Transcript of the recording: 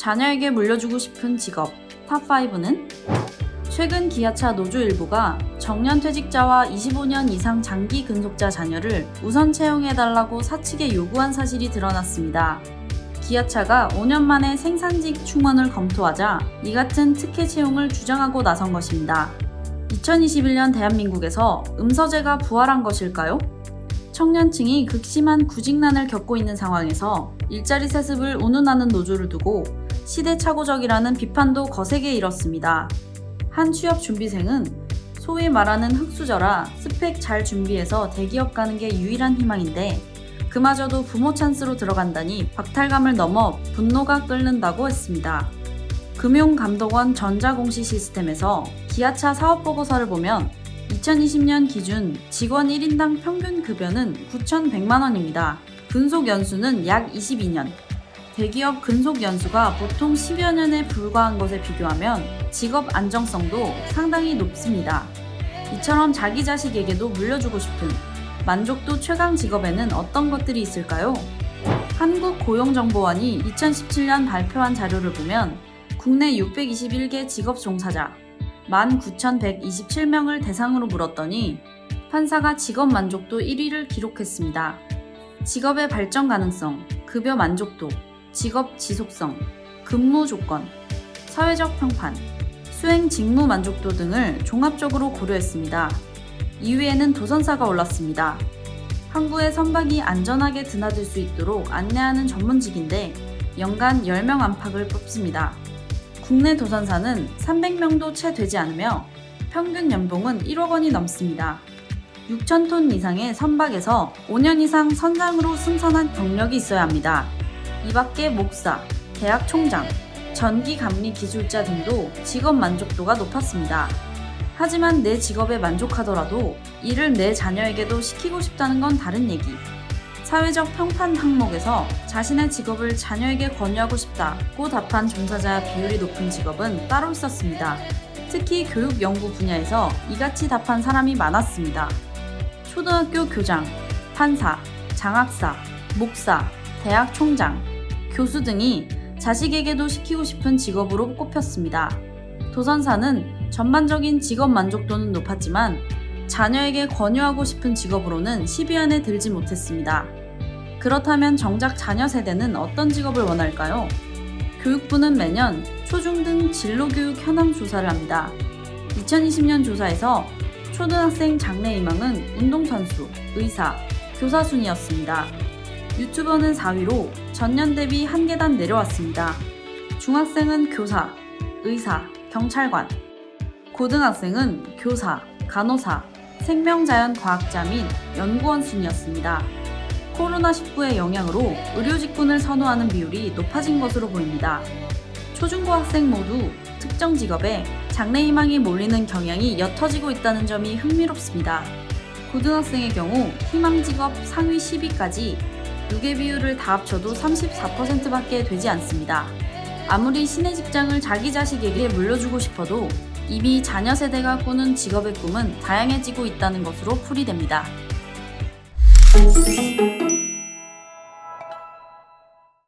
자녀에게 물려주고 싶은 직업 탑5는 최근 기아차 노조 일부가 정년퇴직자와 25년 이상 장기 근속자 자녀를 우선 채용해달라고 사측에 요구한 사실이 드러났습니다. 기아차가 5년 만에 생산직 충원을 검토하자 이 같은 특혜 채용을 주장하고 나선 것입니다. 2021년 대한민국에서 음서제가 부활한 것일까요? 청년층이 극심한 구직난을 겪고 있는 상황에서 일자리 세습을 운운하는 노조를 두고 시대착오적이라는 비판도 거세게 일었습니다. 한 취업준비생은 소위 말하는 흙수저라 스펙 잘 준비해서 대기업 가는 게 유일한 희망인데 그마저도 부모 찬스로 들어간다니 박탈감을 넘어 분노가 끓는다고 했습니다. 금융감독원 전자공시 시스템에서 기아차 사업보고서를 보면 2020년 기준 직원 1인당 평균 급여는 9,100만 원입니다. 근속 연수는 약 22년. 대기업 근속 연수가 보통 10여 년에 불과한 것에 비교하면 직업 안정성도 상당히 높습니다. 이처럼 자기 자식에게도 물려주고 싶은 만족도 최강 직업에는 어떤 것들이 있을까요? 한국고용정보원이 2017년 발표한 자료를 보면 국내 621개 직업 종사자 19,127명을 대상으로 물었더니 판사가 직업 만족도 1위를 기록했습니다. 직업의 발전 가능성, 급여 만족도, 직업 지속성, 근무 조건, 사회적 평판, 수행 직무 만족도 등을 종합적으로 고려했습니다. 2위에는 도선사가 올랐습니다. 항구에 선박이 안전하게 드나들 수 있도록 안내하는 전문직인데 연간 10명 안팎을 뽑습니다. 국내 도선사는 300명도 채 되지 않으며 평균 연봉은 1억 원이 넘습니다. 6,000톤 이상의 선박에서 5년 이상 선장으로 승선한 경력이 있어야 합니다. 이 밖에 목사, 대학 총장, 전기감리 기술자 등도 직업 만족도가 높았습니다. 하지만 내 직업에 만족하더라도 이를 내 자녀에게도 시키고 싶다는 건 다른 얘기. 사회적 평판 항목에서 자신의 직업을 자녀에게 권유하고 싶다고 답한 종사자 비율이 높은 직업은 따로 있었습니다. 특히 교육 연구 분야에서 이같이 답한 사람이 많았습니다. 초등학교 교장, 판사, 장학사, 목사, 대학 총장, 교수 등이 자식에게도 시키고 싶은 직업으로 꼽혔습니다. 도선사는 전반적인 직업 만족도는 높았지만 자녀에게 권유하고 싶은 직업으로는 10위 안에 들지 못했습니다. 그렇다면 정작 자녀 세대는 어떤 직업을 원할까요? 교육부는 매년 초중등 진로교육 현황 조사를 합니다. 2020년 조사에서 초등학생 장래 희망은 운동선수, 의사, 교사 순이었습니다. 유튜버는 4위로 전년 대비 한 계단 내려왔습니다. 중학생은 교사, 의사, 경찰관, 고등학생은 교사, 간호사, 생명자연과학자 및 연구원 순이었습니다. 코로나19의 영향으로 의료직군을 선호하는 비율이 높아진 것으로 보입니다. 초중고 학생 모두 특정 직업에 장래희망이 몰리는 경향이 옅어지고 있다는 점이 흥미롭습니다. 고등학생의 경우 희망직업 상위 10위까지 6의 비율을 다 합쳐도 34%밖에 되지 않습니다. 아무리 신의 직장을 자기 자식에게 물려주고 싶어도 이미 자녀 세대가 꾸는 직업의 꿈은 다양해지고 있다는 것으로 풀이됩니다.